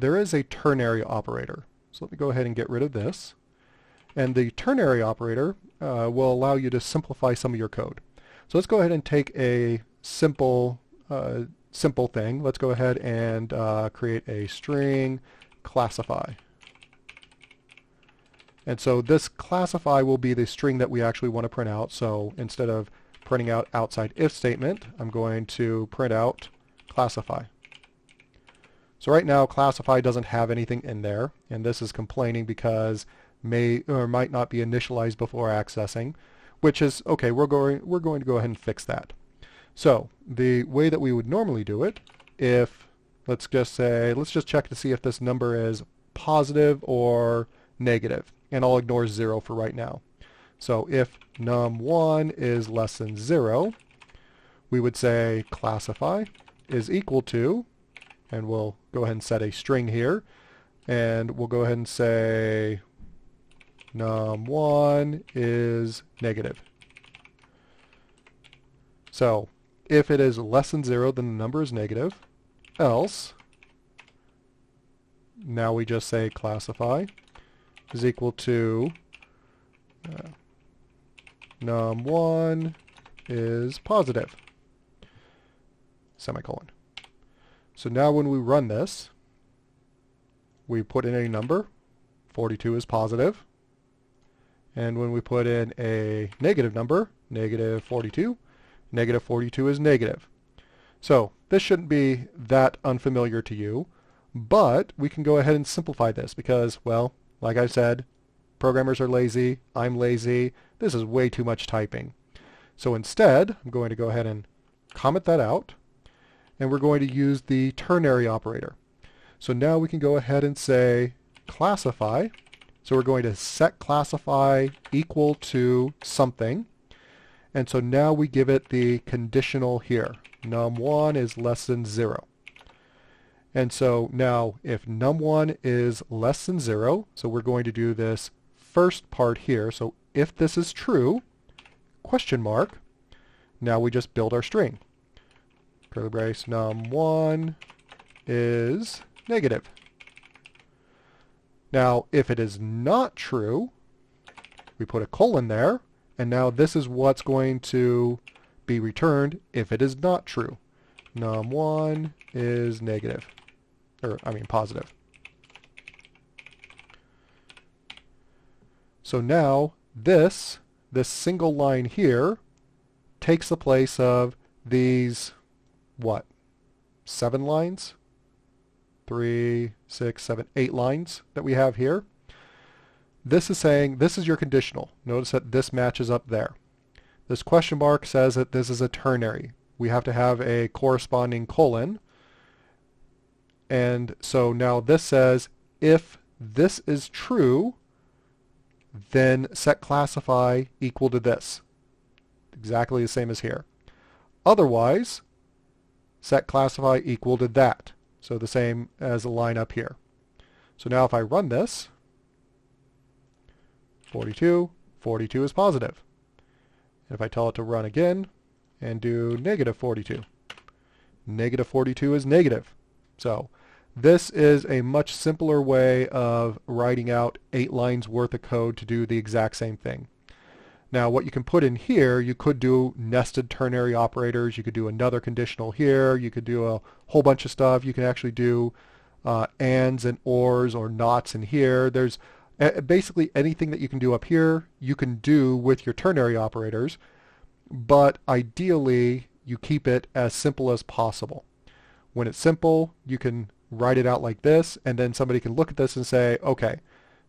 there is a ternary operator. So let me go ahead and get rid of this. And the ternary operator will allow you to simplify some of your code. So let's go ahead and take a simple thing. Let's go ahead and create a string classify. And so this classify will be the string that we actually want to print out. So instead of printing out outside if statement, I'm going to print out classify. So right now classify doesn't have anything in there, and this is complaining because may or might not be initialized before accessing, which is okay. We're going to go ahead and fix that. So the way that we would normally do it, if let's just check to see if this number is positive or negative, and I'll ignore 0 for right now. So if num1 is less than 0, we would say classify is equal to, and we'll go ahead and set a string here, and we'll go ahead and say num1 is negative. So if it is less than 0, then the number is negative. Else, now we just say classify is equal to num1 is positive, semicolon. So now when we run this, we put in a number, 42 is positive, and when we put in a negative number, negative 42 is negative. So this shouldn't be that unfamiliar to you, but we can go ahead and simplify this because, well, like I said, programmers are lazy, I'm lazy, this is way too much typing. So instead, I'm going to go ahead and comment that out, and we're going to use the ternary operator. So now we can go ahead and say classify. So we're going to set classify equal to something. And so now we give it the conditional here. num1 is less than 0. And so now if num1 is less than 0, so we're going to do this first part here. So if this is true, question mark, now we just build our string. Curly brace num1 is negative. Now if it is not true, we put a colon there, and now this is what's going to be returned if it is not true. num1 is negative, or I mean positive. So now this single line here takes the place of these, what, 7 lines? 3, 6, 7, 8 lines that we have here. This is saying this is your conditional. Notice that this matches up there. This question mark says that this is a ternary. We have to have a corresponding colon. And so now this says if this is true, then set classify equal to this. Exactly the same as here. Otherwise, set classify equal to that. So the same as the line up here. So now if I run this, 42 is positive. And if I tell it to run again and do negative 42 is negative. So this is a much simpler way of writing out 8 lines worth of code to do the exact same thing. Now what you can put in here, you could do nested ternary operators, you could do another conditional here, you could do a whole bunch of stuff. You can actually do ands and ors or nots in here. There's basically anything that you can do up here, you can do with your ternary operators, but ideally you keep it as simple as possible. When it's simple, you can write it out like this, and then somebody can look at this and say, okay,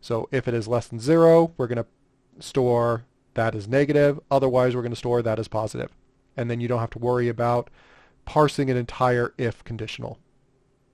so if it is less than 0, we're going to store that as negative, otherwise we're going to store that as positive. And then you don't have to worry about parsing an entire if conditional.